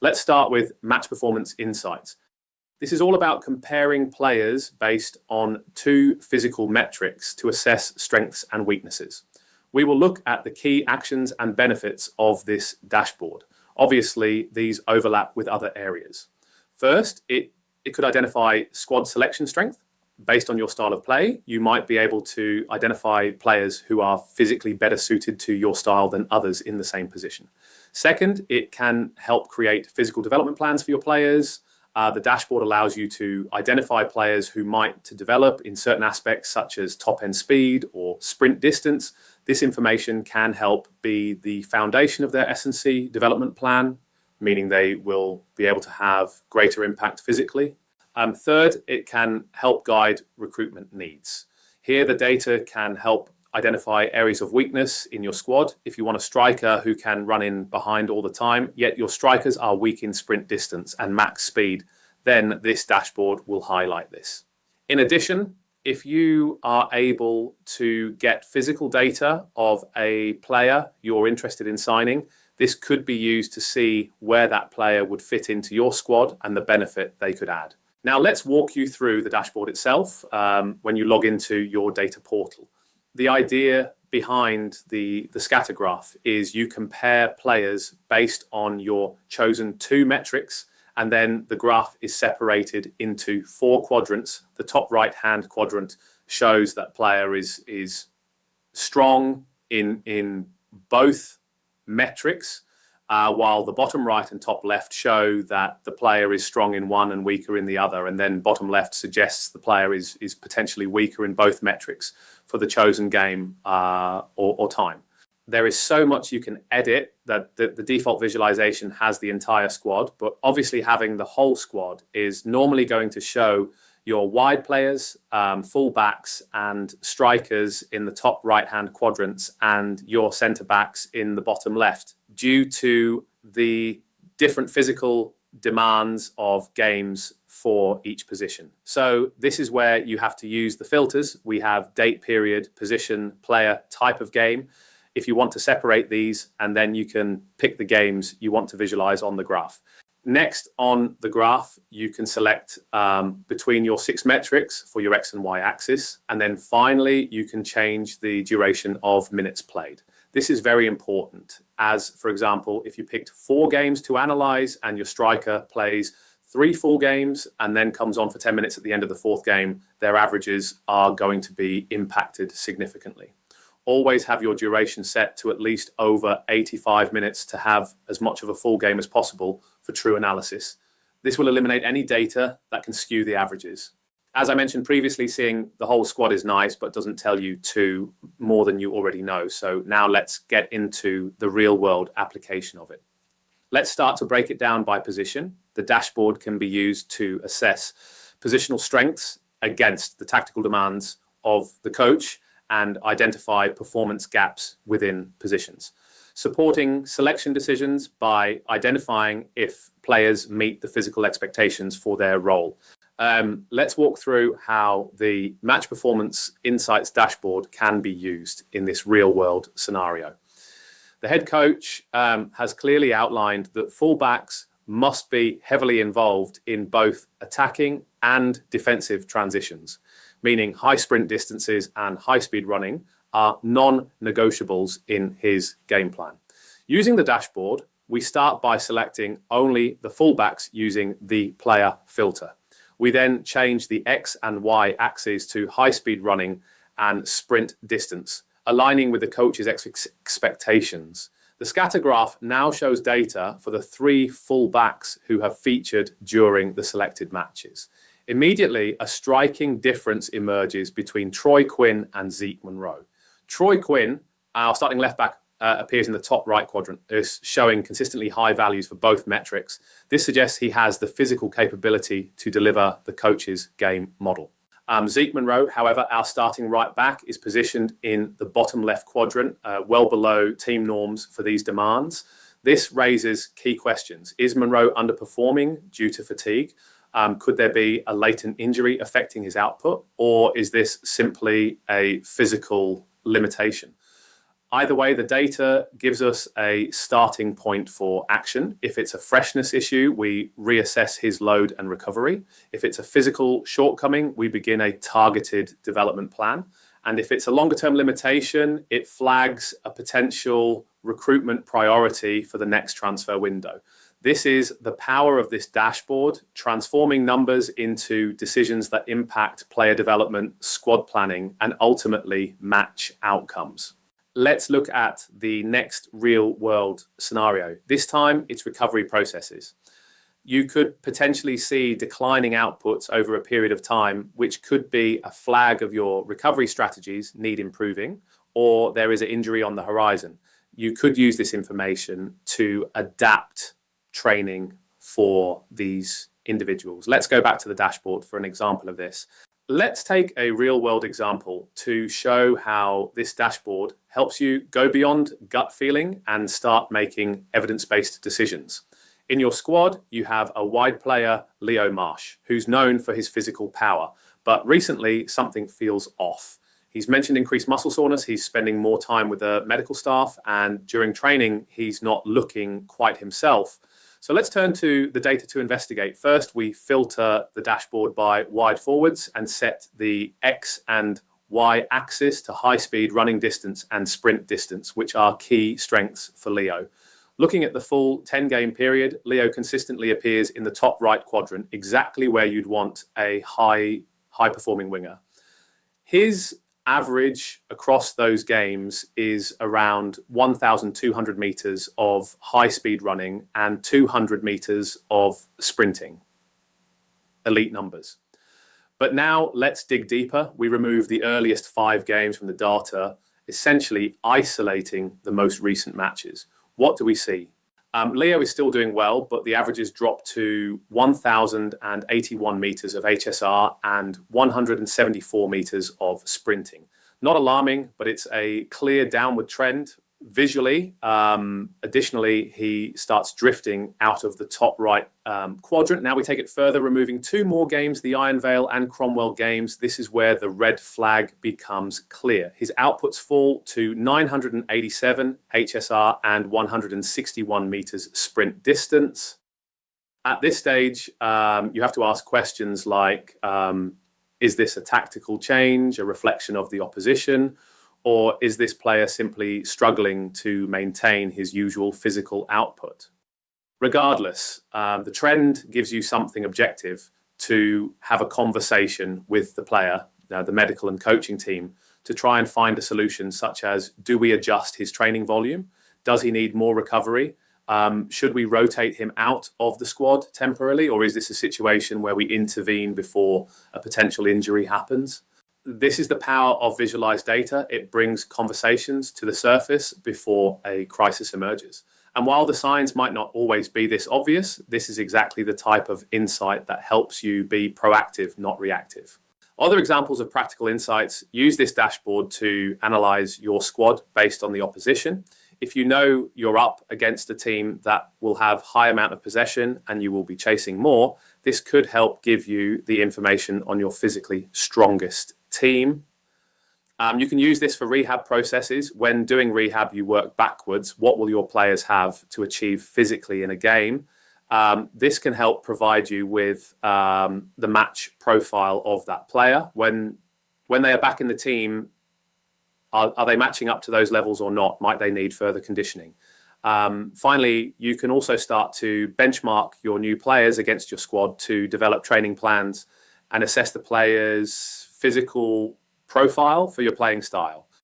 Let's start with match performance insights. This is all about comparing players based on 2 physical metrics to assess strengths and weaknesses. We will look at the key actions and benefits of this dashboard. Obviously, these overlap with other areas. First, it could identify squad selection strength. Based on your style of play, you might be able to identify players who are physically better suited to your style than others in the same position. Second, it can help create physical development plans for your players. The dashboard allows you to identify players who might to develop in certain aspects such as top-end speed or sprint distance. This information can help be the foundation of their S&C development plan, meaning they will be able to have greater impact physically. Third, it can help guide recruitment needs. Here, the data can help identify areas of weakness in your squad. If you want a striker who can run in behind all the time, yet your strikers are weak in sprint distance and max speed, then this dashboard will highlight this. In addition, if you are able to get physical data of a player you're interested in signing, this could be used to see where that player would fit into your squad and the benefit they could add. Now let's walk you through the dashboard itself when you log into your data portal. The idea behind the scatter graph is you compare players based on your chosen 2 metrics, and then the graph is separated into 4 quadrants. The top right-hand quadrant shows that player is strong in both metrics, while the bottom right and top left show that the player is strong in one and weaker in the other, and then bottom left suggests the player is potentially weaker in both metrics for the chosen game or time. There is so much you can edit that the default visualization has the entire squad, but obviously having the whole squad is normally going to show your wide players, full backs and strikers in the top right-hand quadrants and your centre backs in the bottom left, due to the different physical demands of games for each position. So this is where you have to use the filters. We have date, period, position, player, type of game. If you want to separate these, and then you can pick the games you want to visualize on the graph. Next on the graph, you can select between your 6 metrics for your X and Y axis. And then finally, you can change the duration of minutes played. This is very important, as, for example, if you picked 4 games to analyze and your striker plays 3 full games and then comes on for 10 minutes at the end of the 4th game, their averages are going to be impacted significantly. Always have your duration set to at least over 85 minutes to have as much of a full game as possible for true analysis. This will eliminate any data that can skew the averages. As I mentioned previously, seeing the whole squad is nice, but doesn't tell you more than you already know. So now let's get into the real world application of it. Let's start to break it down by position. The dashboard can be used to assess positional strengths against the tactical demands of the coach and identify performance gaps within positions. Supporting selection decisions by identifying if players meet the physical expectations for their role. Let's walk through how the match performance insights dashboard can be used in this real world scenario. The head coach has clearly outlined that fullbacks must be heavily involved in both attacking and defensive transitions, meaning high sprint distances and high speed running are non-negotiables in his game plan. Using the dashboard, we start by selecting only the fullbacks using the player filter. We then change the X and Y axes to high speed running and sprint distance, aligning with the coach's expectations. The scatter graph now shows data for the 3 fullbacks who have featured during the selected matches. Immediately, a striking difference emerges between Troy Quinn and Zeke Monroe. Troy Quinn, our starting left back, appears in the top right quadrant, is showing consistently high values for both metrics. This suggests he has the physical capability to deliver the coach's game model. Zeke Monroe, however, our starting right back, is positioned in the bottom left quadrant, well below team norms for these demands. This raises key questions. Is Monroe underperforming due to fatigue? Could there be a latent injury affecting his output? Or is this simply a physical limitation? Either way, the data gives us a starting point for action. If it's a freshness issue, we reassess his load and recovery. If it's a physical shortcoming, we begin a targeted development plan. And if it's a longer-term limitation, it flags a potential recruitment priority for the next transfer window. This is the power of this dashboard, transforming numbers into decisions that impact player development, squad planning, and ultimately match outcomes. Let's look at the next real-world scenario. This time, it's recovery processes. You could potentially see declining outputs over a period of time, which could be a flag of your recovery strategies need improving, or there is an injury on the horizon. You could use this information to adapt training for these individuals. Let's go back to the dashboard for an example of this. Let's take a real-world example to show how this dashboard helps you go beyond gut feeling and start making evidence-based decisions. In your squad, you have a wide player, Leo Marsh, who's known for his physical power, but recently something feels off. He's mentioned increased muscle soreness, he's spending more time with the medical staff, and during training, he's not looking quite himself. So let's turn to the data to investigate. First, we filter the dashboard by wide forwards and set the X and Y axis to high speed, running distance, and sprint distance, which are key strengths for Leo. Looking at the full 10-game period, Leo consistently appears in the top right quadrant, exactly where you'd want a high-performing winger. His average across those games is around 1,200 meters of high-speed running and 200 meters of sprinting. Elite numbers. But now let's dig deeper. We remove the earliest 5 games from the data, essentially isolating the most recent matches. What do we see? Leo is still doing well, but the averages drop to 1,081 meters of HSR and 174 meters of sprinting. Not alarming, but it's a clear downward trend visually. Additionally, he starts drifting out of the top right quadrant. Now we take it further, removing 2 more games, the Iron Vale and Cromwell games. This is where the red flag becomes clear. His outputs fall to 987 HSR and 161 meters sprint distance. At this stage, you have to ask questions like, is this a tactical change, a reflection of the opposition? Or is this player simply struggling to maintain his usual physical output? Regardless, the trend gives you something objective to have a conversation with the player, the medical and coaching team, to try and find a solution such as, do we adjust his training volume? Does he need more recovery? Should we rotate him out of the squad temporarily? Or is this a situation where we intervene before a potential injury happens? This is the power of visualized data. It brings conversations to the surface before a crisis emerges. And while the signs might not always be this obvious, this is exactly the type of insight that helps you be proactive, not reactive. Other examples of practical insights: use this dashboard to analyze your squad based on the opposition. If you know you're up against a team that will have high amount of possession and you will be chasing more, this could help give you the information on your physically strongest team. You can use this for rehab processes. When doing rehab, you work backwards. What will your players have to achieve physically in a game? This can help provide you with the match profile of that player. When they are back in the team, are they matching up to those levels or not? Might they need further conditioning? Finally, you can also start to benchmark your new players against your squad to develop training plans and assess the players' physical profile for your playing style.